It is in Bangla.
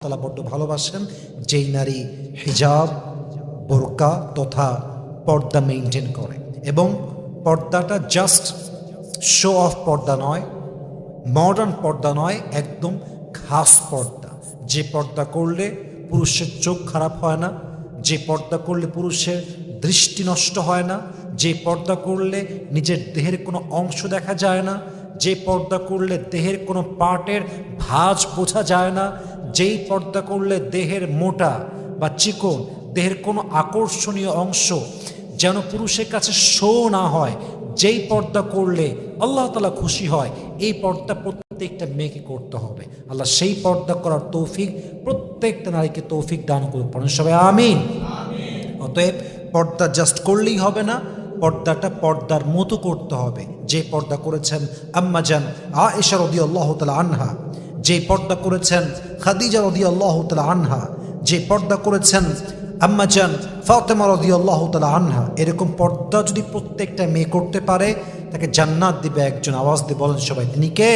তাআলা বড্ড ভালোবাসেন যেই নারী হিজাব, বোরকা তথা পর্দা মেইনটেইন করে। এবং পর্দাটা জাস্ট শো অফ পর্দা নয়, মডার্ন পর্দা নয়, একদম খাস পর্দা। যে পর্দা করলে পুরুষের চোখ খারাপ হয় না, যে পর্দা করলে পুরুষের দৃষ্টি নষ্ট হয় না, যে পর্দা করলে নিজের দেহের কোনো অংশ দেখা যায় না, যে পর্দা করলে দেহের কোনো পার্টের ভাঁজ বোঝা যায় না, যেই পর্দা করলে দেহের মোটা বা চিকন দেহের কোনো আকর্ষণীয় অংশ যেন পুরুষের কাছে শো না হয়, যেই পর্দা করলে আল্লাহ তাআলা খুশি হয়, এই পর্দা প্রত্যেকটা মেয়েকে করতে হবে। আল্লাহ সেই পর্দা করার তৌফিক প্রত্যেকটা নারীকে তৌফিক দান করুক, পড়েন সবাই আমিন। অতএব পর্দা জাস্ট করলেই হবে না, পর্দাটা পর্দার মতো করতে হবে। যে পর্দা করেছেন আম্মাজান আয়েশা রাদিয়াল্লাহু তাআলা আনহা, যে পর্দা করেছেন খাদিজা রাদিয়াল্লাহু তাআলা আনহা, যে পর্দা করেছেন আম্মাজান ফাতেমা রাদিয়াল্লাহু তাআলা আনহা, এরকম পর্দা যদি প্রত্যেকটা মেয়ে করতে পারে তাকে জান্নাত দিবে একজন। আওয়াজ দিয়ে বলেন সবাই, তিনি কে?